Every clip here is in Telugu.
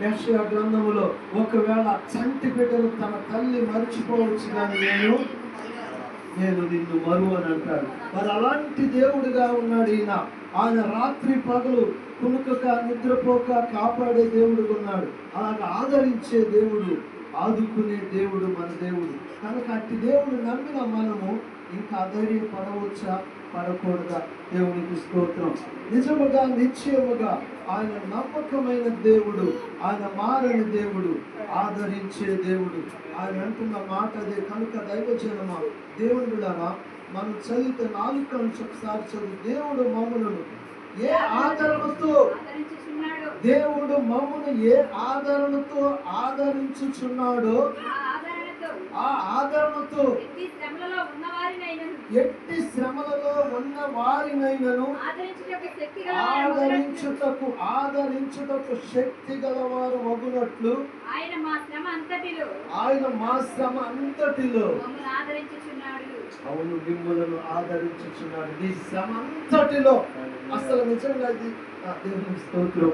యెషయా గ్రంథములో ఒకవేళ చంటి బిడ్డను తన తల్లి మర్చిపోవచ్చు కానీ నేను నిన్ను మరువు అని అంటాడు. మరి అలాంటి దేవుడిగా ఉన్నాడు ఈయన. ఆయన రాత్రి పగలు కునుకక నిద్రపోక కాపాడే దేవుడు ఉన్నాడు. అలాగే ఆదరించే దేవుడు, ఆదుకునే దేవుడు మన దేవుడు. కనుక అట్టి దేవుడు నమ్మిన మనము ఇంకా అధైర్యపడవచ్చా, పడకూడదా? దేవునికి స్తోత్రం. నిజముగా నిశ్చయముగా ఆయన నమ్మకమైన దేవుడు, ఆయన మారని దేవుడు, ఆదరించే దేవుడు. ఆయన అంటున్న మాట అదే. కనుక దైవజనమ, దేవుని బిడ్డలారా, మనం చదివితే 4 నుంచి ఒకసారి చదివి, దేవుడు మమ్ములను ఏ ఆదరణతో, దేవుడు మమ్మును ఏ ఆదరణతో ఆదరించుచున్నాడో ఆ ఆదరణతో ఎట్టి శ్రమలలో ఉన్న వారినైనను ఆదరించుటకు శక్తి గలవారు మగునట్లు ఆయన మా శ్రమ అంతటిలో అవును మిమ్మలను ఆదరించుచున్నాడు. ఈ శ్రమ అంతటిలో అసలు నిజంగా ఇది దేవుని స్తోత్రం.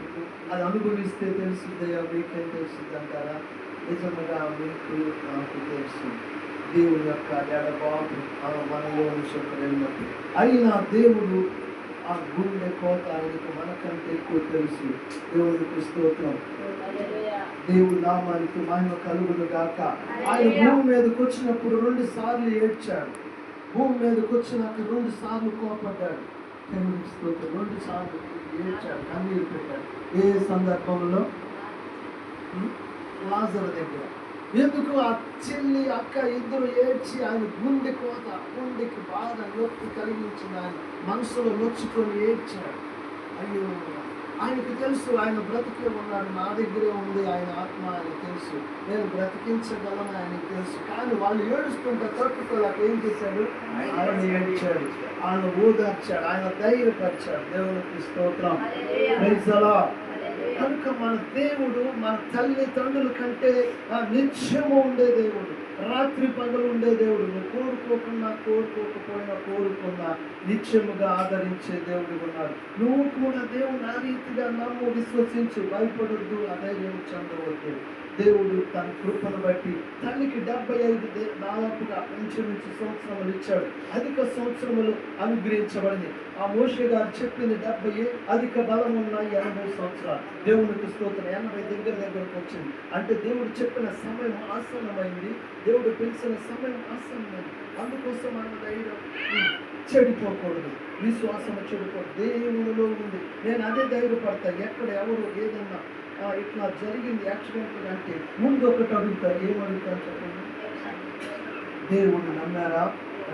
అది అనుభవిస్తే తెలుస్తుందయ్యా, మీకేం తెలుస్తుంది అంటారా? నిజంగా మీకు నాకు తెలుసు దేవుని యొక్క ఎడబాటు మనలో వెళ్ళినప్పుడు. అయినా దేవుడు ఆ గుండె కోత ఆయనకు మనకంటే ఎక్కువ తెలుసు. దేవునికి స్తోత్రం. దేవుడు నామానికి మహిమ కలుగును గాక. ఆయన భూమి మీదకి వచ్చినప్పుడు 2 సార్లు ఏడ్చాడు. భూమి మీదకి వచ్చినాక 2 సార్లు కోపడ్డాడు. దేవునికి స్తోత్రం. 2 సార్లు ఏడ్చాడు, కన్నీరు పెట్టాడు. ఏ సందర్భంలో? లాజరు దగ్గర. ఎందుకు? ఆ చెల్లి అక్క ఇద్దరు ఏడ్చి ఆయన గుండె కోత, గుండెకి బాధ నొప్పి కలిగించిన ఆయన మనసులో నొచ్చుకొని ఏడ్చాడు. అయ్యో, ఆయనకు తెలుసు ఆయన బ్రతికే ఉన్నాడు, నా దగ్గరే ఉంది ఆయన ఆత్మ, ఆయన తెలుసు, నేను బ్రతికించగలను ఆయనకు తెలుసు. కానీ వాళ్ళు ఏడుస్తుంటే తట్టుకోలేక ఏం చేశాడు? ఆయన ఏడ్చాడు, ఆయన ఓదార్చాడు, ఆయన ధైర్యపరిచాడు. దేవునికి స్తోత్రం. Praise the Lord. కనుక మన దేవుడు మన తల్లిదండ్రుల కంటే నిత్యము ఉండే దేవుడు, రాత్రి పగలు ఉండే దేవుడు. నువ్వు కోరుకున్నా నిత్యముగా ఆదరించే దేవుడు ఉన్నాడు. నువ్వు కూడా దేవుని ఆ రీతిగా నమ్ము, విశ్వసించు, భయపడొద్దు, అధైర్యం చెందవద్దు. దేవుడు తన కృపను బట్టి తల్లికి 75 దాదాపుగా ఇంచుమించు సంవత్సరములు ఇచ్చాడు. అధిక సంవత్సరములు అనుగ్రహించబడింది. ఆ మోషే గారు చెప్పింది 70, అధిక బలం ఉన్న 80 సంవత్సరాలు. దేవునికి స్తోత్రం. 80 దగ్గరకు వచ్చింది. అంటే దేవుడు చెప్పిన సమయం ఆసన్నమైంది, దేవుడు పిలిచిన సమయం ఆసన్నమైంది. అందుకోసం మన ధైర్యం చెడిపోకూడదు, విశ్వాసం చెడిపోకూడదు. దేవునిలో ఉంది. నేను అదే ధైర్యపడతాను. ఎక్కడ ఎవరు ఏదన్నా ఇట్లా జరిగింది యాక్సిడెంట్ అంటే ముందు ఒకటి అడుగుతారు. ఏమడుగుతారు చెప్పండి? దేవుడు నమ్మారా?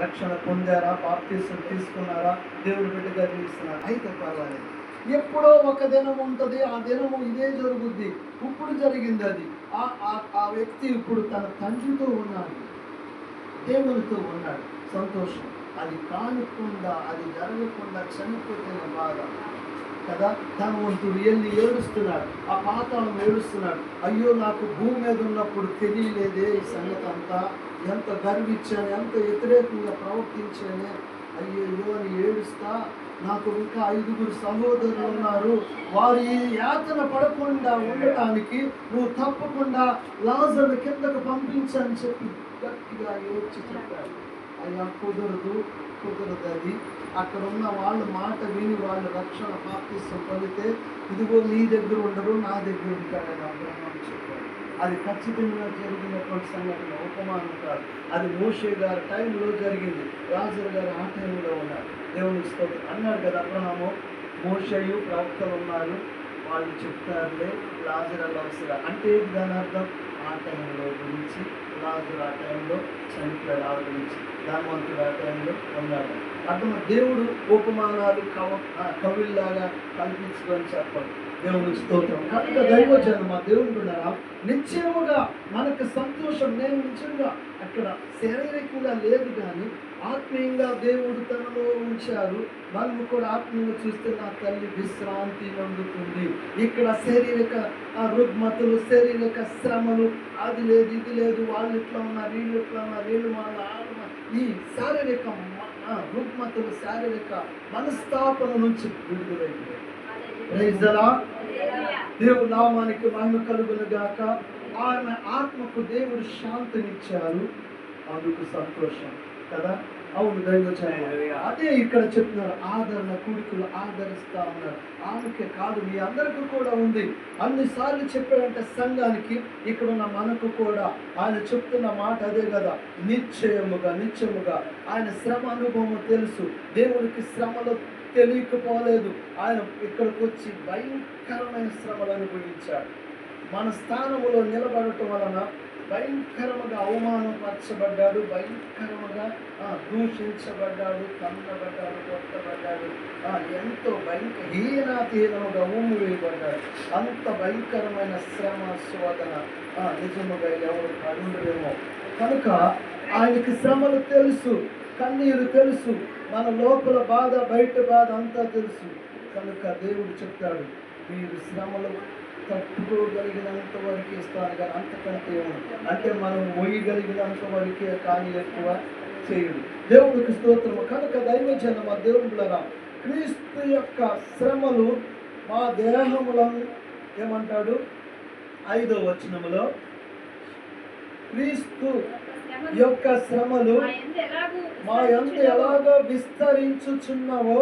రక్షణ పొందారా? బాప్తిసం తీసుకున్నారా? దేవుడు బిడ్డగా జీవిస్తున్నారా? అయితే పర్వాలేదు. ఎప్పుడో ఒక దినం ఉంటుంది, ఆ దినము ఇదే జరుగుద్ది. ఇప్పుడు జరిగింది అది. ఆ వ్యక్తి ఇప్పుడు తన తండ్రితో ఉన్నాడు, దేవునితో ఉన్నాడు. సంతోషం. అది కానుకుండా, అది జరగకుండా చనిపోతున్న బాధ కదా. ధనవంతుడు వెళ్ళి ఏడుస్తున్నాడు, ఆ పాతాళం ఏడుస్తున్నాడు. అయ్యో, నాకు భూమి మీద ఉన్నప్పుడు తెలియలేదే ఈ సంగతి అంతా, ఎంత గర్వించాను, ఎంత వ్యతిరేకంగా ప్రవర్తించానే, అయ్యో అని ఏడుస్తా. నాకు ఇంకా 5 సహోదరులు ఉన్నారు, వారు ఈ యాతన పడకుండా ఉండటానికి నువ్వు తప్పకుండా లాజరును కిందకు పంపించని చెప్పి గట్టిగా ఏడ్చి చెప్పాడు. అయ్యా, కుదరదు అది. అక్కడ ఉన్న వాళ్ళ మాట విని వాళ్ళు రక్షణ బాప్తిసం పొందితే ఇదిగో నీ దగ్గర ఉండరు, నా దగ్గర ఉంటాడని అబ్రహాము చెప్పాడు. అది ఖచ్చితంగా జరిగినటువంటి సంఘటన, ఉపమానం కాదు. అది మోషే గారి టైంలో జరిగింది. లాజరు గారు ఆ టైంలో ఉన్నారు. దేవుని స్తోత్రం. అన్నాడు కదా అబ్రహాము, మోషేయు ప్రవక్తలు ఉన్నారు, వాళ్ళు చెప్తారులే, లాజరు అలా వస్తారు అంటే దాని అర్థం ఆ టైంలో గురించి. లాజరు ఆ టైంలో చనిపోయాడు, ఆ గురించి. ధనవంతుడు ఆ టైంలో ఉన్నాడు. అర్థం. దేవుడు ఉపమానాలు కవుల్లాగా కల్పించుకొని చెప్పాడు. దేవుని స్తోత్రం. కనుక దైవజనం, మా దేవుని బిడ్డలారా, నిశ్చయముగా మనకు సంతోషం. నేను నిజంగా అక్కడ శారీరకంగా లేదు కానీ ఆత్మీయంగా దేవుడు తనలో ఉంచారు. వాళ్ళు కూడా ఆత్మీయంగా చూస్తే నా తల్లి విశ్రాంతి పొందుతుంది. ఇక్కడ శారీరక రుగ్మతలు, శారీరక శ్రమలు, అది లేదు ఇది లేదు, వాళ్ళు ఇట్లా ఉన్నారు, వీళ్ళు ఇట్లా ఉన్నారు, వీళ్ళు వాళ్ళ ఈ శారీరక రుగ్మతలు, శారీరక మనస్తాపన నుంచి విడుదలైపోయాయి. Praise the lord. దేవుని నామానికి మహిమ కలుగును గాక. ఆమె ఆత్మకు దేవుడు శాంతినిచ్చారు, అందుకు సంతోషం కదా. అవును దైవజనం. అదే ఇక్కడ చెప్తున్నారు, ఆదరణ కూడికలు ఆదరిస్తా ఉన్నారు. ఆమెకే కాదు, మీ అందరికీ కూడా ఉంది. అన్నిసార్లు చెప్పాడంటే సంఘానికి, ఇక్కడ ఉన్న మనకు కూడా ఆయన చెప్తున్న మాట అదే కదా. నిశ్చయముగా ఆయన శ్రమ అనుభవం తెలుసు. దేవునికి శ్రమలు తెలియకపోలేదు. ఆయన ఇక్కడికి వచ్చి భయంకరమైన శ్రమలు అనుభవించాడు. మన స్థానములో నిలబడటం వలన భయంకరముగా అవమానపరచబడ్డాడు, భయంకరముగా దూషించబడ్డాడు, తన్నబడ్డాడు, కొట్టబడ్డాడు, ఎంతో హీనాతీనముగా వేయబడ్డాడు. అంత భయంకరమైన శ్రమ శోధన నిజముగా ఎవరు పడుండరేమో. కనుక ఆయనకి శ్రమలు తెలుసు, కన్నీరు తెలుసు, మన లోపల బాధ బయట బాధ అంతా తెలుసు. కనుక దేవుడు చెప్తాడు, మీరు శ్రమలు తట్టుకోగలిగినంత వరకు ఇస్తాను కానీ అంతకంటే అంటే మనం మోయగలిగినంత వరకే కానీ ఎక్కువ చేయడు. దేవుడికి స్తోత్రము. కనుక దైవజనమ దేవుడులరా, క్రీస్తు యొక్క శ్రమలు మా దేహములను ఏమంటాడు 5వ వచనములో, క్రీస్తు యొక్క శ్రమలు మా యందు ఎలాగో విస్తరించుచున్నావో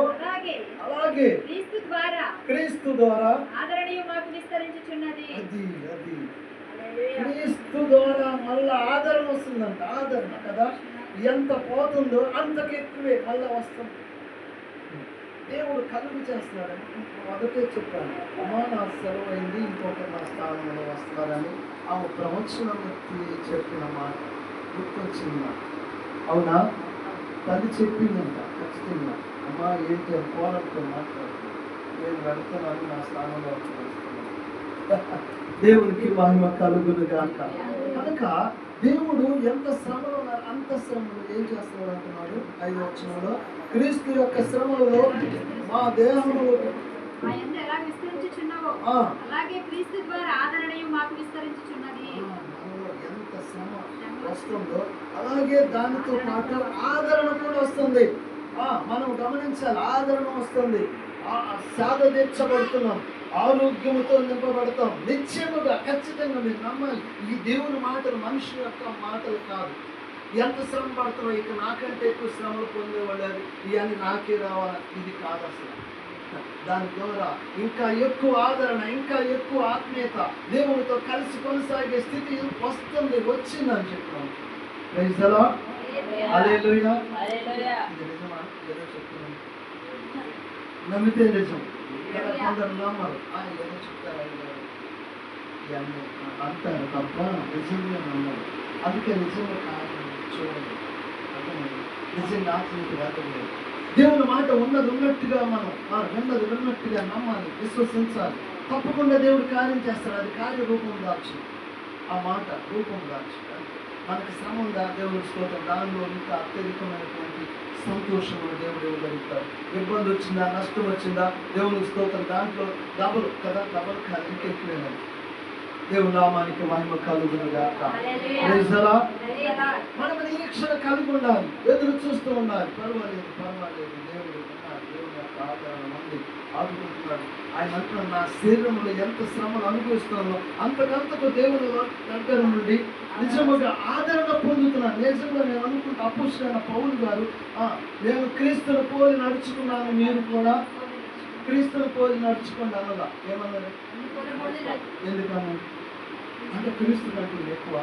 అలాగే క్రీస్తు ద్వారా క్రీస్తు ద్వారా మళ్ళా ఆదరణ వస్తుందంట. ఆదరణ కదా, ఎంత పోతుందో అంతకు ఎక్కువే మళ్ళా వస్తుంది. దేవుడు కలుగు చేస్తున్నాడు. మొదటే చెప్పాను, అమ్మా నా సెలవు అయింది, ఇంకొక నా స్థానంలో వస్తున్నారని ఆమె ప్రవచనం చెప్పిన మాట గుర్తొచ్చింది. అవునా, తల్లి చెప్పిందంట ఖచ్చితంగా, అమ్మా ఏంటి పోలంతో మాట్లాడుతుంది, నేను వెళ్తున్నాను, నా స్థానంలో వస్తున్నాను. దేవునికి మహిమ కలుగును గాక. కనుక దేవుడు ఎంత శ్రమలో ఉన్నారు అంత శ్రమలు ఏం చేస్తున్నాడు అంటున్నాడు 5వ వచనంలో, క్రీస్తు యొక్క శ్రమలో మా దేహంలో ఎంత శ్రమ వస్తుందో అలాగే దానితో పాటు ఆదరణ కూడా వస్తుంది. మనం గమనించాలి, ఆదరణ వస్తుంది, సాధ తీర్చబడుతున్నాం, ఆరోగ్యముతో నింపబడతాం. నిశ్చయముగా ఖచ్చితంగా మీరు నమ్మాలి, ఈ దేవుని మాటలు మనిషి యొక్క మాటలు కాదు. ఎంత శ్రమ పడతారో, ఇక నాకంటే ఎక్కువ శ్రమలు పొందేవాళ్ళు, ఇవన్నీ నాకే రావాలా, ఇది కాదు అసలు. దాని ద్వారా ఇంకా ఎక్కువ ఆదరణ, ఇంకా ఎక్కువ ఆత్మీయత, దేవునితో కలిసి కొనసాగే స్థితి వస్తుంది, వచ్చిందని చెప్తున్నాను. Praise the Lord. హల్లెలూయా. ఇది నిజమా ఏదో చెప్తున్నాను, నమ్మితే నిజం. కొందరు నమ్మరు, ఏదో చెప్తారు ఇవన్నీ అంటారు తప్ప నిజంగా నమ్మరు. అందుకే నిజంగా కాదు చూడండి, నిజంగా ఆత్మీయత రాకపోలేదు. దేవుని మాట ఉన్నది ఉన్నట్టుగా మనం విన్నది విన్నట్టుగా నమ్మాలి, విశ్వసించాలి. తప్పకుండా దేవుడు కార్యం చేస్తాడు, అది కార్యరూపం దాచు, ఆ మాట రూపం దాచు. మనకి శ్రమ ఉందా, దేవుడి స్తోత్రం, దానిలో ఇంకా అత్యధికమైనటువంటి సంతోషములు దేవుడు ఇవ్వగలుగుతాడు. ఇబ్బంది వచ్చిందా, నష్టం వచ్చిందా, దేవుని స్తోత్రం, దాంట్లో డబుల్ కదా, డబుల్ కాదు ఇంకెక్కువైనది. దేవుని నామానికి మహిమ కలుగును గాక. మనం నిరీక్షణ కలిగి ఉండాలి, ఎదురు చూస్తూ ఉండాలి. పర్వాలేదు దేవుడు ఉన్నాడు, దేవుని యొక్క ఆదరణ ఉంది, ఆదుకుంటున్నాడు. ఆయన అంటున్నాడు, నా శరీరంలో ఎంత శ్రమలు అనుభవిస్తున్నానో అంతకంతకు దేవుని దగ్గర నుండి నిజముగా ఆదరణ పొందుతున్నాను. నిజంగా నేను అనుకుంటా, అపోస్తలుడైన పౌలు గారు, నేను క్రీస్తును పోలి నడుచుకున్నాను, మీరు కూడా క్రీస్తును పోలి నడుచుకోండి అన్నదా. ఏమన్నారు? ఎందుకన్నా అంటే క్రీస్తు కంటే ఎక్కువ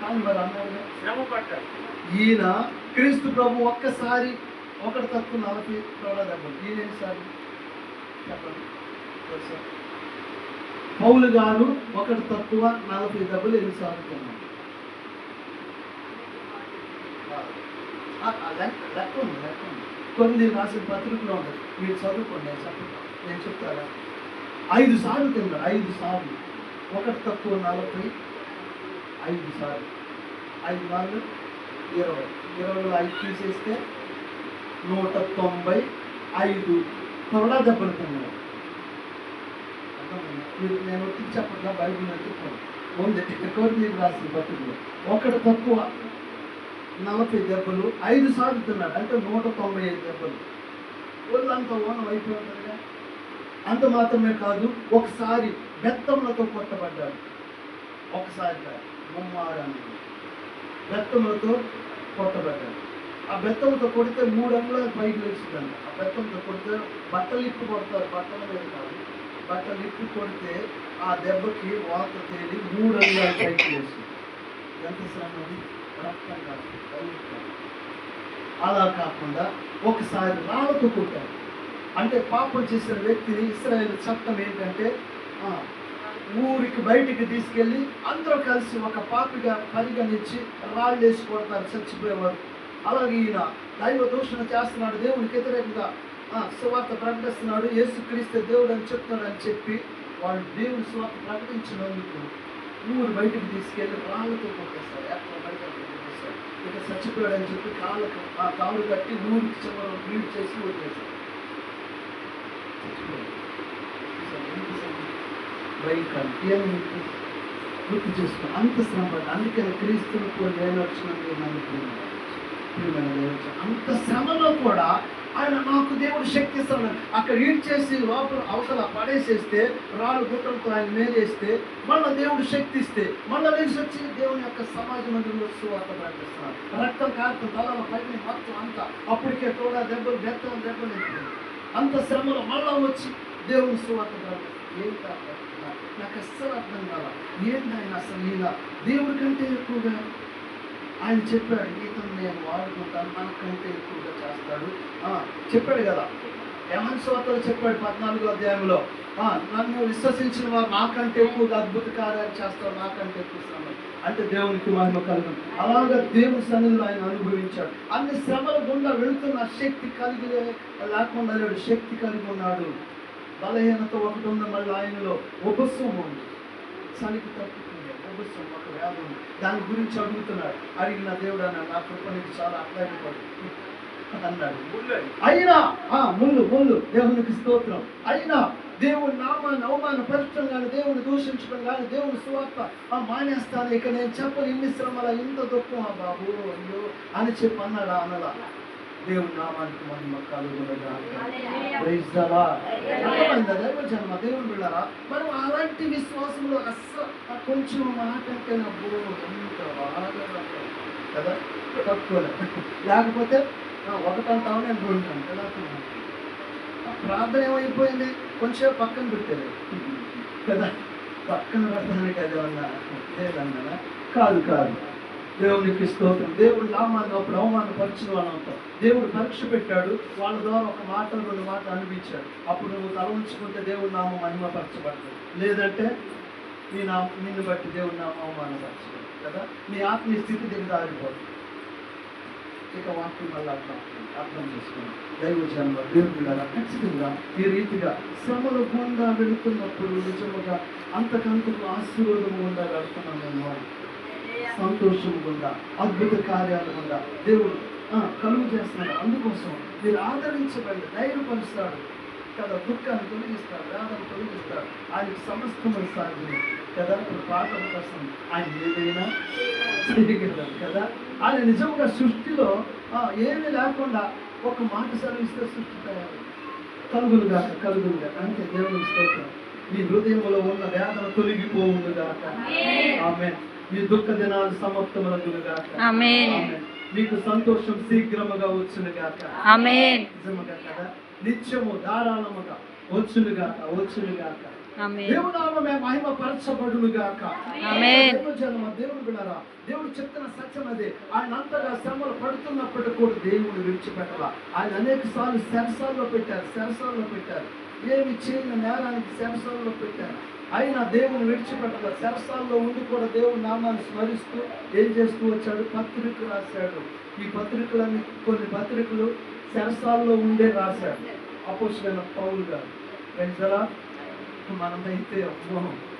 కానీ మరి అన్నాడు శ్రమ పడ్డాడు. ఈయన క్రీస్తు ప్రభు ఒక్కసారి 1 తక్కువ 40 దెబ్బలు, ఈయన ఎన్నిసార్లు చెప్పండి. పౌలు గారు 1 తక్కువ 40 దెబ్బలు ఎన్నిసార్లు తిన్నాడు? లెక్క ఉంది. కొన్ని రాసిన పత్రికలో ఉంటుంది, మీరు చదువుకోండి, నేను చెప్తారా. 5 సార్లు తిన్నాడు, 5 సార్లు. 1 తక్కువ 40, 5 సార్లు, 5 సార్లు 20, 20లో 5 తీసేస్తే 195 త్వరగా దెబ్బలు తిన్నాడు. నేను వచ్చి చెప్పట్లా, బైబిల్ చెప్తాను ఉంది, కోరిక రాసిన పత్రికలో 1 తక్కువ 40 దెబ్బలు 5 సార్లు తిన్నాడు, అంటే 195 దెబ్బలు. ఒళ్ళంతా ఓనం అయిపోతుందిగా. అంత మాత్రమే కాదు, ఒకసారి బెత్తములతో కొట్టబడ్డాడు. ఒకసారి కాదు, ముమ్మారాన్ని బెత్తములతో కొట్టబడ్డాడు. ఆ బెత్తంతో కొడితే 3 అంగుళాలు పైకి లేచిందంట. ఆ బెత్తంతో కొడితే బట్టలు ఇప్పి కొడతారు, బట్టల మీద కాదు, బట్టలు ఇప్పి కొడితే ఆ దెబ్బకి వాత తేలి 3 అంగుళాలు పైకి లేచింది. ఎంత శ్రమ, రక్తం కాదు, అలా కాకుండా ఒకసారి రాళ్ళతో కొట్టారు. అంటే పాపం చేసిన వ్యక్తిని ఇశ్రాయేలు చట్టం ఏంటంటే ఊరికి బయటికి తీసుకెళ్ళి అందరూ కలిసి ఒక పాపిగా పరిగణించి రాళ్ళు వేసి కొడతారు, చచ్చిపోయేవారు. అలాగే ఈయన దైవ దూషణ చేస్తున్నాడు, దేవునికి వ్యతిరేకంగా సువార్త ప్రకటిస్తున్నాడు, యేసుక్రీస్తు దేవుడు అని చెప్తున్నాడని చెప్పి వాళ్ళు దేవుని సువార్త ప్రకటించినందుకు ఊరు బయటికి తీసుకెళ్ళి రాళ్ళతో కొట్టేస్తారు. ఎక్కడ బయట కొట్టేస్తారు. ఇక చచ్చిపోయాడని చెప్పి కాళ్ళు కట్టి ఊరికి చివరి బ్లీడ్ చేసి వదిలేశారు. గుర్తు చేసుకుని అంత శ్రమ. అందుకని క్రీస్తుని కూడా నేను వచ్చినట్టు అంత శ్రమలో కూడా ఆయన నాకు దేవుడు శక్తి ఇస్తాడు. అక్కడ ఈడ్ చేసి లోపల అవతల పడేసేస్తే రాళ్ళు గుట్టలతో ఆయన మేలేస్తే మళ్ళీ దేవుడు శక్తి ఇస్తే మళ్ళీ లేచి వచ్చి దేవుని యొక్క సమాజ మందిరంలో సువార్త ప్రకటిస్తున్నారు. రక్తం కారుతుంది తలలో పైన మొత్తం అంతా. అప్పటికే కూడా దెబ్బలు దెబ్బలు అంత శ్రమలో మళ్ళా వచ్చి దేవుని సువార్త ప్రకటిస్తారు. ఏం కాదు, నాకు అస్సలు అర్థం కాదు. ఏంటి ఆయన అసలు ఇలా దేవుడి కంటే ఎక్కువగా ఆయన చెప్పాడు, ఈతను నేను వాడుకుంటాను, మనకంటే ఎక్కువగా చేస్తాడు చెప్పాడు కదా. యోహాను సువార్తలో చెప్పాడు 14వ అధ్యాయంలో, నన్ను విశ్వసించిన వారు నాకంటే ఎక్కువగా అద్భుత కార్యాలు చేస్తారు, నాకంటే ఎక్కువ శ్రమ. అంటే దేవునికి మహిమ కలుగు. అలాగా దేవుని సన్నిధిలో ఆయన అనుభవించాడు. అన్ని శ్రమల గుండా వెళుతున్న శక్తి కలిగి లేకుండా లేడు, శక్తి కలిగి ఉన్నాడు. బలహీనత ఒకటి ఉంది, మళ్ళీ ఆయనలో ఉపస్వం ఉంది, చలికి తప్పుతుంది, ఉపస్వం ఒక వ్యాధి ఉంది. దాని గురించి అడుగుతున్నాడు. అడిగిన దేవుడు అన్నాడు, నా కృప నీకు చాలా అర్థమైపోతుంది అన్నాడు. అయినా ముళ్ళు దేవునికి స్తోత్రం. అయినా దేవుని నామాన్ని అవమానపరచడం కానీ, దేవుని దూషించడం కానీ, దేవుని సువార్త మానేస్తాను, ఇక నేను చెప్పను, ఇన్ని శ్రమల ఇంత దుఃఖం బాబు అయ్యో అని చెప్పి అన్నాడు. అనలా దేవుని నామానికి మహిమ కలుగునుగా. Praise the Lord. దైవ జన్మ దేవుని బిడ్డలారా, మనం అలాంటి విశ్వాసంలో కొంచెం మాట అంటే ఎంత బాగా కదా తక్కువ, లేకపోతే ఒకటంటావు నేను 2 అంటాను. ప్రార్థన ఏమైపోయింది, కొంచెం పక్కన పెట్టారు కదా, పక్కన పెట్టడానికి అది అన్నా లేదన్నా కాదు. దేవునికి స్తోత్రం. దేవుడు నామాన్ని అప్పుడు అవమానపరిచిన వాళ్ళు అవుతాం. దేవుడు పరీక్ష పెట్టాడు, వాళ్ళ ద్వారా ఒక మాట 2 మాటలు అనిపించాడు. అప్పుడు నువ్వు తల ఉంచుకుంటే దేవుడి నామం మహిమపరచబడుతుంది, లేదంటే నిన్ను బట్టి దేవుడి నామం అవమానపరచబడుతుంది కదా. నీ ఆత్మీయ స్థితి దిగదారిపోతుంది. ఇక వాక్యం వల్ల అట్లా అర్థం చేసుకున్నాం. దైవ జన్మ దేవుడు ఖచ్చితంగా ఈ రీతిగా శ్రమలు గుండా వెళుతున్నప్పుడు నిజముగా అంతకంతకు ఆశీర్వాదం గుండా వెళుతున్నాం. నేను సంతోషం గుండా, అద్భుత కార్యాలు గుండా దేవుడు కలుగు చేస్తున్నాడు. అందుకోసం మీరు ఆదరించబడి ధైర్యపరుస్తాడు కదా, దుఃఖాన్ని తొలగిస్తాడు, వేదన తొలగిస్తాడు. ఆయనకు సమస్తమైన సాధ్యం కదా. ఇప్పుడు పాటల కోసం ఆయన ఏదైనా చేయగలరు కదా. ఆయన నిజంగా సృష్టిలో ఏమీ లేకుండా ఒక మాట సెలవిస్తే సృష్టి తయారు కలుగులుగా. అంటే దేవుని స్తోత్రం. మీ హృదయంలో ఉన్న వేదన తొలగిపోవునుగాక. ఆమేన్. మీ దుఃఖ దినాలు సమాప్తమగునుగాక. ఆమేన్. మీకు సంతోషం శీఘ్రముగా వచ్చునుగాక. ఆమేన్. నిజముగా కదా, నిత్యము ధారాళముగా వచ్చునుగాక. దేవుని నామమే మహిమపరచబడునుగాక. ఆమేన్. దేవుని బిడ్డలారా, దేవుడు చెప్తున్న సత్యం అదే. ఆయన అంతగా శ్రమలు పడుతున్నప్పటికీ కూడా దేవుడు విడిచిపెట్టాల. ఆయన అనేక సార్లు శరసాల్లో పెట్టారు. ఏమి చేయని నేరానికి శరసాల్లో పెట్టారు. అయినా దేవుని విడిచిపెట్టాల. శరసాల్లో ఉండి కూడా దేవుని నామాన్ని స్మరిస్తూ ఏం చేస్తూ వచ్చాడు, పత్రికలు రాశాడు. ఈ పత్రికలన్నీ కొన్ని పత్రికలు శరసాల్లో ఉండే రాశాడు అపోస్తలుడైన పౌలు గారు. ప్రజలా మనమైతే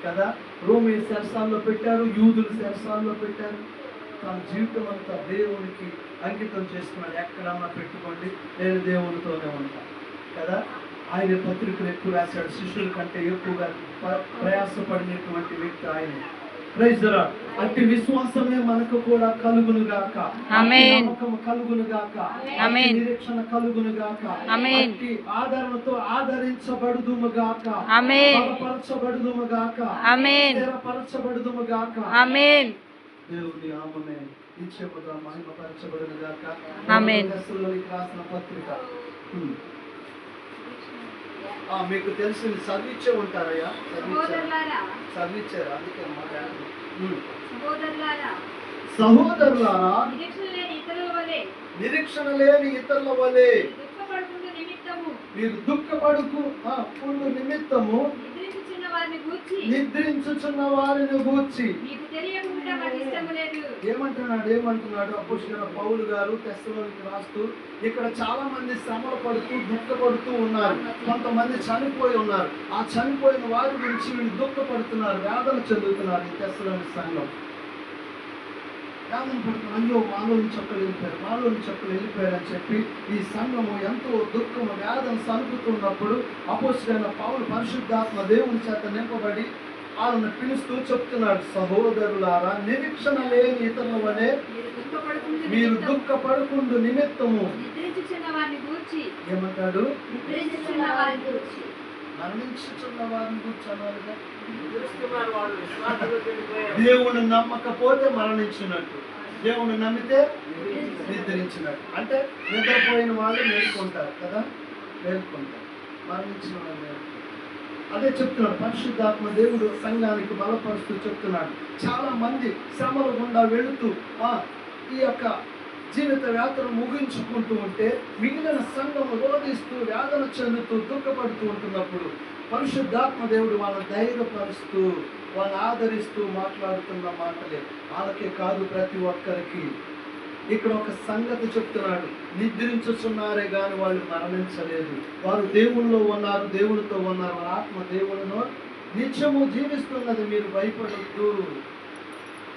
కదా, రోమి శరసాల్లో పెట్టారు, యూదులు శరసాల్లో పెట్టారు. తన జీవితం అంతా దేవునికి అంకితం చేసుకున్నాడు. ఎక్కడన్నా పెట్టుకోండి, నేను దేవునితోనే ఉంటాను కదా. ఆయన పత్రికలు ఎక్కువ రాశాడు. శిష్యుల కంటే ఎక్కువగా ప్రయాసపడినటువంటి వ్యక్తి ఆయన ప్రైజ్ ది లార్డ్. అట్టి విశ్వాసమే మనకు కూడా కలుగును గాక. ఆమేన్. నమ్మకం కలుగును గాక. ఆమేన్. నిరీక్షణ కలుగును గాక. ఆమేన్. అట్టి ఆదరణతో ఆదరించబడుదుము గాక. ఆమేన్. బలపరచబడుదుము గాక. ఆమేన్. స్థిరపరచబడుదుము గాక. ఆమేన్. దేవుని నామమే నిత్యముగా మహిమపరచబడును గాక. ఆమేన్. తెస్సలోనికీయులకు రాసిన పత్రిక. మీకు తెలిసింది చదివించే ఉంటారయ్యా. చదివించారు అందుకే సహోదరులారా నిరీక్షణ లేని ఇతరుల వలె మీరు దుఃఖపడుకు నిమిత్తము నిద్రించుచున్న వారిని గూర్చి ఏమంటున్నాడు అపోస్తలుడైన పౌలు గారు తెస్సలోనికీయులకు రాస్తూ, ఇక్కడ చాలా మంది శ్రమలు పడుతూ దుఃఖపడుతూ ఉన్నారు. కొంతమంది చనిపోయి ఉన్నారు. ఆ చనిపోయిన వారి గురించి వీళ్ళు దుఃఖపడుతున్నారు, వేదన చెందుతున్నారు. ఈ తెస్సలోనిక సంఘం వేదన పడుతున్నారు. అయ్యో మాలోని చెప్పులు వెళ్ళిపోయారు అని చెప్పి ఈ సంఘము ఎంతో దుఃఖము వేదన సలుపుతున్నప్పుడు అపోస్తలుడైన పౌలు పరిశుద్ధాత్మ దేవుని చేత నింపబడి వాళ్ళని పిలుస్తూ చెప్తున్నాడు, సహోదరులారా నిరీక్షణ లేని ఇతరుల వలె మీరు దుఃఖపడుకుండు నిమిత్తము ఏమంటాడు మరణించుచున్న వారిని గురించి అన్నారుగా. దేవుని నమ్మకపోతే మరణించినట్టు, దేవుని నమ్మితే నిద్రించినట్టు. అంటే నిద్రపోయిన వాళ్ళు మేల్కొంటారు కదా, మేల్కొంటారు. మరణించిన వాళ్ళు మేల్కొంటారు. అదే చెప్తున్నాడు పరిశుద్ధాత్మ దేవుడు సంఘానికి బలపరుస్తూ చెప్తున్నాడు. చాలా మంది శ్రమల గుండా వెళుతూ ఈ యొక్క జీవిత యాత్రను ముగించుకుంటూ ఉంటే మిగిలిన సంఘం రోధిస్తూ వేదన చెందుతూ దుఃఖపడుతూ ఉంటున్నప్పుడు పరిశుద్ధాత్మ దేవుడు వాళ్ళ ధైర్యపరుస్తూ వాళ్ళని ఆదరిస్తూ మాట్లాడుతున్న మాటలే. వాళ్ళకే కాదు, ప్రతి ఒక్కరికి. ఇక్కడ ఒక సంగతి చెప్తున్నాడు, నిద్రించుచున్నారే గాని వాళ్ళు మరణించలేదు. వారు దేవుల్లో ఉన్నారు, దేవునితో ఉన్నారు. వారి ఆత్మ దేవునిలో నిత్యము జీవిస్తున్నది, మీరు భయపడద్దు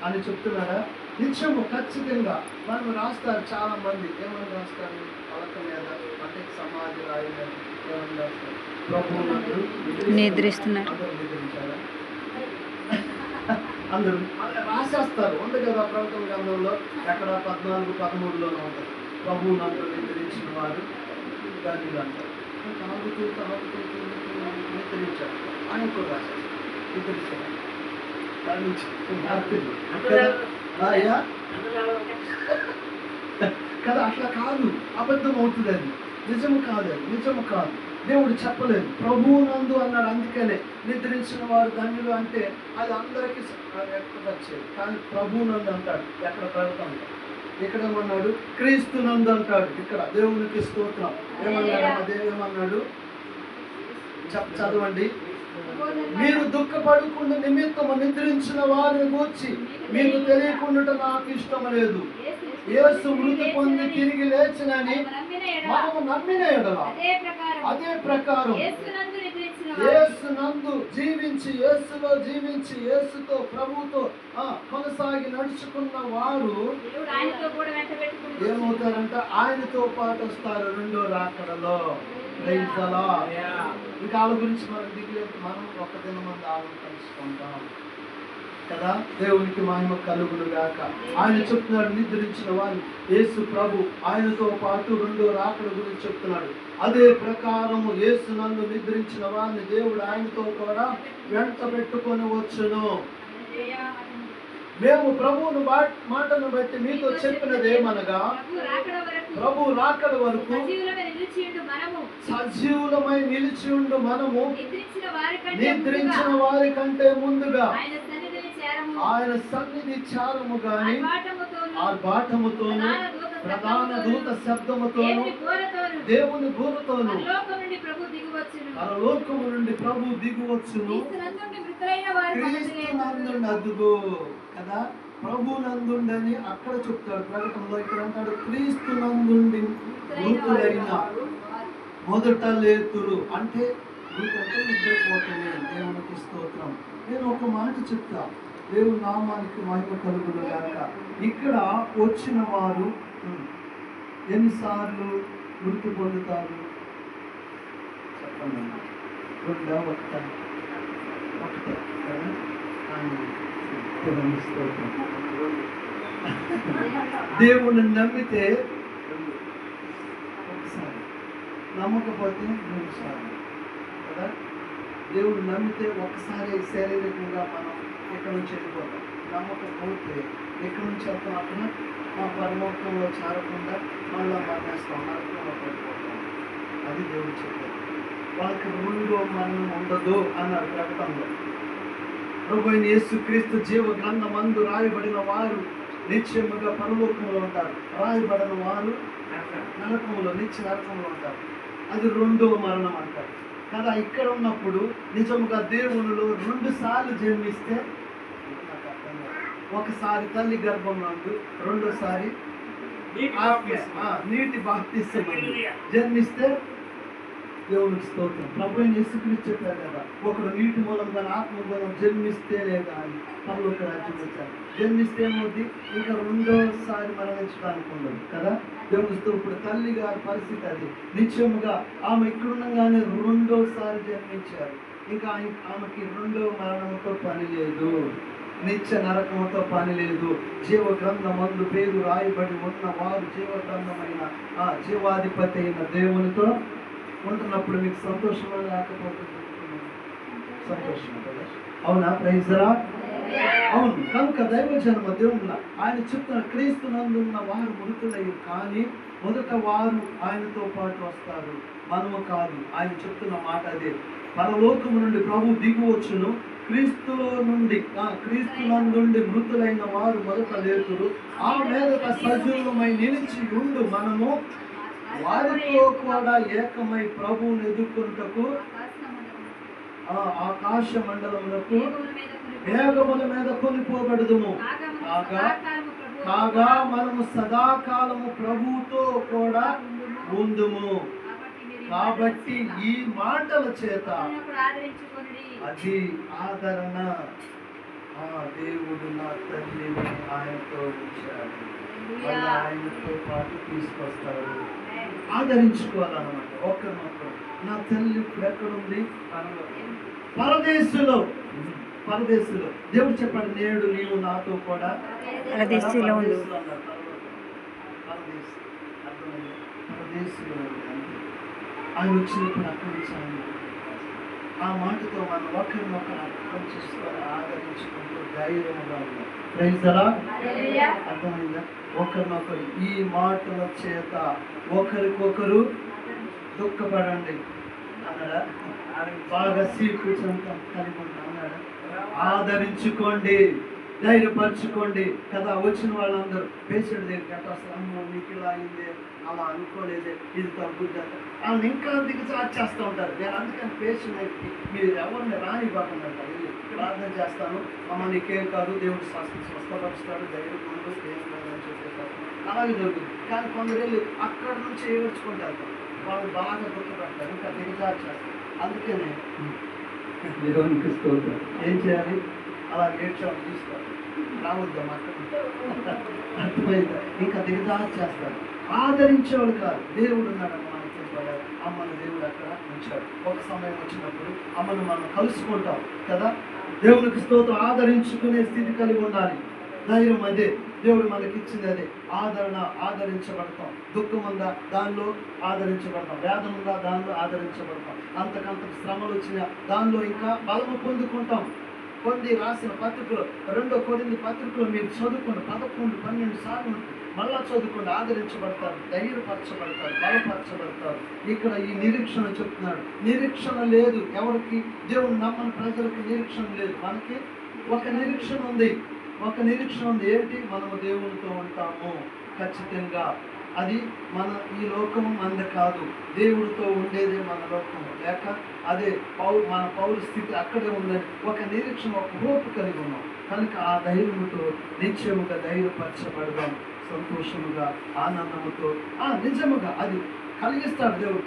అని చెప్తున్నారా? నిత్యము ఖచ్చితంగా మనం రాస్తారు. చాలా మంది ఏమని రాస్తారు? పలక మీద అంటే సమాధి రాయి మీద ఏమని రాస్తారు? ప్రభువునందు నిద్రిస్తున్నారు. అందరూ రాసేస్తారు. ఉంది కదా ప్రకటన గ్రంథంలో ఎక్కడ 14-13లోనే ఉంటుంది. ప్రభువునందు నిద్రించిన వారు ధన్యులు అంటారు. తాగుతూ నిద్రించారు ఆయన కూడా రాశారు. నిద్రించారు కదా, అట్లా కాదు, అబద్ధం అవుతుంది. అది నిజము కాదు, నిజము కాదు. దేవుడు చెప్పలేదు, ప్రభువునందు అన్నాడు. అందుకనే నిద్రించిన వారు ధన్యులు అంటే అది అందరికీ వ్యక్తపరిచేది. కానీ ప్రభువునందు అంటాడు ఎక్కడ ప్రకటన. ఇక్కడ ఏమన్నాడు? క్రీస్తునందు అంటాడు. ఇక్కడ దేవునికి స్తోత్రం. ఏమన్నాడు? అదే ఏమన్నాడు చదవండి. మీరు దుఃఖపడుకున్న నిమిత్తము నిద్రించిన వారిని గూర్చి మీకు తెలియకుండా నాకు ఇష్టం లేదు. యేసు మృతి పొంది తిరిగి లేచినని మనము నమ్మిన ఎడల అదే ప్రకారం యేసునందు జీవించి, యేసులో జీవించి, యేసుతో ప్రభువుతో కొనసాగి నడుచుకున్న వారు ఏమవుతారంట? ఆయనతో పాటు వస్తారు రెండో రాకడలో. ఇంకా వాళ్ళ గురించి మనం దిగులేదు. మనం ఒక దినమంది ఆవును కలుసుకుంటాం కదా. దేవునికి మహిమ కలుగును గాక. ఆయన చెప్తున్నాడు, నిద్రించిన వారు యేసు ప్రభు ఆయనతో పాటు రెండో రాకడ గురించి చెప్తున్నాడు. అదే ప్రకారము యేసునందు నిద్రించిన వారిని దేవుడు ఆయనతో కూడా వెంట పెట్టుకొని వచ్చును. మేము ప్రభువును మాటను బట్టి మీతో చెప్పినది ఏమనగా, ప్రభు రాకడ వరకు సజీవులమై నిలిచి ఉండు మనము నిద్రించిన వారి కంటే ముందుగా ఆయన సన్నిధి చేరము గాని ఆర్భాటముతోను ప్రధాన దూత శబ్దముతోను దేవుని బూరతోను పరలోకము నుండి ప్రభు దిగువచ్చును. క్రీస్తునందుండి అదుగో కదా, ప్రభునందుండని అక్కడ చెప్తాడు ప్రకటనలో. ఇక్కడ అంటాడు క్రీస్తునందుండి మృతులైన మొదట లేతురు. అంటే మృతంటే నిద్రపోతుంది. దేవునికి స్తోత్రం. నేను ఒక మాట చెప్తా, దేవుని నామానికి మహిమ కలుగును గాక. ఇక్కడ వచ్చిన వారు ఎన్నిసార్లు మృతి పొందుతారు చెప్పండి. ఒకటే దేవుని స్తోత్రం. దేవుణ్ణి నమ్మితే ఒకసారి, నమ్మకపోతే 3 సార్లు కదా. దేవుడు నమ్మితే ఒకసారి శారీరకంగా మనం ఇక్కడ నుంచి వెళ్ళిపోతాం. నమ్మకపోతే ఇక్కడ నుంచి వెళ్తాం, అక్కడ మా పరలోకంలో చేరకుండా మళ్ళీ మరణిస్తాం, నరకంలో పడిపోతాం. అది దేవుడు చెప్పారు. వాళ్ళకి 2వ మరణం ఉండదు అన్నారు ప్రకటనలో. ప్రభువైన యేసుక్రీస్తు జీవ గ్రంథమందు రాయబడిన వారు నిత్యముగా పరలోకంలో ఉంటారు, రాయబడిన వారు నరకంలో, నిత్య నరకంలో ఉంటారు. అది 2వ మరణం అంటారు కదా. ఇక్కడ ఉన్నప్పుడు నిజముగా దేవునిలో 2 సార్లు జన్మిస్తే, ఒకసారి తల్లి గర్భం నందు, రెండోసారి నీటి బాప్తిస్మం జన్మిస్తే దేవునికి స్తోత్రం. ప్రభువైన యేసుక్రీస్తు చెప్పారు కదా, ఒకడు నీటి మూలంగా ఆత్మ మూలం జన్మిస్తేనే కానీ పరలోక రాజ్యం వచ్చారు. జన్మిస్తే ఏమవుద్ది, ఇంకా 2వసారి మరణించడానికి ఉండదు కదా. దేవుని స్తోత్రం. ఇప్పుడు తల్లి గారి పరిస్థితి అది. నిత్యముగా ఆమె ఇక్కడుండగానే 2వసారి జన్మించారు. ఇంకా ఆమెకి 2వ మరణంతో పని లేదు, నిత్య నరకంతో పని లేదు. జీవ గ్రంథమందు పేరు రాయబడి ఉన్న వారు జీవ గ్రంథమైన ఆ జీవాధిపతి అయిన దేవునితో ఉంటున్నప్పుడు మీకు సంతోషమా లేకపోతే సంతోషం కదా. అవునా? Praise the Lord. అవును. కనుక దైవ జన్మ దేవుళ్ళ ఆయన చెప్తున్న క్రీస్తు నందున్న వారు మృతులయ్యి, కానీ మొదట వారు ఆయనతో పాటు వస్తారు, మనము కాదు. ఆయన చెప్తున్న మాట అదే. పరలోకము నుండి ప్రభు దిగువచ్చును, క్రీస్తులో నుండి క్రీస్తు నందుండి మృతులైన వారు మొదట లేతురు, ఆ మీదట సజీవమై నిలిచి ఉండు మనము వారితో కూడా ఏకమై ప్రభువును ఎదుర్కొనుటకు ఆకాశ మండలములకు మేఘముల మీద కొనిపోబడదుము. కాగా మనము సదాకాలము ప్రభువుతో కూడా ఉందుము. కాబట్టి ఈ మాటల చేత అది ఆదరణ. దేవుడు నా తల్లిని ఆయనతో ఉంచాడు, ఆయనతో పాటు తీసుకొస్తాడు. ఆదరించుకోవాలన్నమాట ఒకరినొకరు. నా తల్లి ఇప్పుడు ఎక్కడుంది? పరదేశంలో. పరదేశంలో దేవుడు చెప్పాడు, నేడు నీవు నాతో కూడా పరదేశంలో ఉండు. పరదేశంలో ఆయన వచ్చినప్పుడు అక్కడి నుంచి ఆయన ఆ మాటతో మనం ఒకరినొకరు అర్థం చేసుకొని ఆదరించుకుంటూ ధైర్యంగా ఉన్నాం. Praise the Lord. అర్థమైందా? ఒకరినొకరు ఈ మాటల చేత ఒకరికొకరు దుఃఖపడండి అన్నాడా? బాగా సీకృతంతం కలిగి ఉంటాం అన్నాడా? ఆదరించుకోండి, ధైర్యపరచుకోండి కదా. వచ్చిన వాళ్ళందరూ పేషెంట్ దగ్గరికి అట్లా అమ్మో నీకు ఇలా అయిందే, అలా అనుకోలేదే, ఇది తగ్గుద్ది వాళ్ళని ఇంకా దిగజారు చేస్తూ ఉంటారు. నేను అందుకని పేషెంట్ మీరు ఎవరిని రానివ్వకుండా ప్రార్థన చేస్తాను, అమ్మ నీకేం కాదు, దేవుడు స్వస్థపరుస్తాడు, ధైర్యం ముందు ఏం కాదని చెప్పేస్తారు. అలాగే జరుగుతుంది. కానీ కొందరు వెళ్ళి అక్కడ నుంచి ఏడ్చుకుంటారు, వాళ్ళు బాగా దుఃఖపడతారు, ఇంకా దిగజారు చేస్తారు. అందుకనే దేవునికి స్తోత్రం. ఏం చేయాలి? అలా ఏడ్చాము తీసుకోవాలి, రావద్దాం అక్కడ. అర్థమైందా? ఇంకా దిగజారు చేస్తారు. ఆదరించేవాడు కాదు. దేవుడు ఉన్నాడని మనం చెప్పాడు. అమ్మను దేవుడు అక్కడ ఉంచాడు. ఒక సమయం వచ్చినప్పుడు అమ్మను మనం కలుసుకుంటాం కదా. దేవునికి స్తోత్రం. ఆదరించుకునే స్థితి కలిగి ఉండాలి. ధైర్యం అదే దేవుడు మనకి ఇచ్చింది, అదే ఆదరణ. ఆదరించబడతాం. దుఃఖం ఉందా దానిలో ఆదరించబడతాం, వేదన ఉందా దానిలో ఆదరించబడతాం, అంతకంత శ్రమలు వచ్చినా దానిలో ఇంకా బలము పొందుకుంటాం. కొన్ని రాసిన పత్రికలో 2 కొరింథీ పత్రికలో మీరు చదువుకోండి, 11, 12 సార్లు మళ్ళా చదువుకోండి. ఆదరించబడతారు, ధైర్యపరచబడతారు, బలపరచబడతారు. ఇక్కడ ఈ నిరీక్షణ చెప్తున్నాడు. నిరీక్షణ లేదు ఎవరికి? దేవుడు నమ్మని ప్రజలకు నిరీక్షణ లేదు. మనకి ఒక నిరీక్షణ ఉంది. ఒక నిరీక్షణ ఉంది. ఏంటి? మనము దేవునితో ఉంటాము ఖచ్చితంగా. అది మన ఈ లోకము మనది కాదు, దేవుడితో ఉండేదే మన లోకము. లేక అదే మన పౌరు స్థితి అక్కడే ఉందని ఒక నిరీక్షణ, ఒక హోప్ కలిగి ఉన్నాం. కనుక ఆ ధైర్యముతో నిత్యముగా ధైర్యపరచబడదాం, సంతోషముగా ఆనందముతో. నిజముగా అది కలిగిస్తాడు దేవుడు.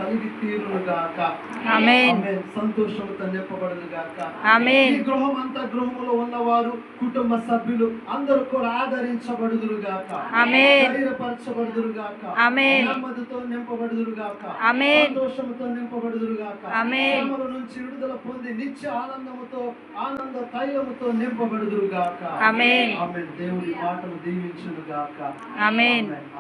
కలిగి తీరును గాక. ఆమేన్. ఆమేన్. సంతోషముతో నింపబడును గాక. ఆమేన్. ఈ గృహం అంతా, గృహములో ఉన్నవారు, కుటుంబ సభ్యులు అందరూ కూడా ఆదరించబడుదురు గాక. ఆమేన్. ధైర్యపరచబడుదురు గాక. ఆమేన్. నెమ్మదితో నింపబడుదురు గాక. ఆమేన్. సంతోషముతో నింపబడుదురు గాక. ఆమేన్. శ్రమల నుంచి విడుదల పొంది నిత్య ఆనందముతో, ఆనంద తైలముతో నింపబడుదురు గాక. ఆమేన్. ఆమేన్. దేవుడి మాటలు దీవించును గాక. ఆమేన్. ఆమేన్.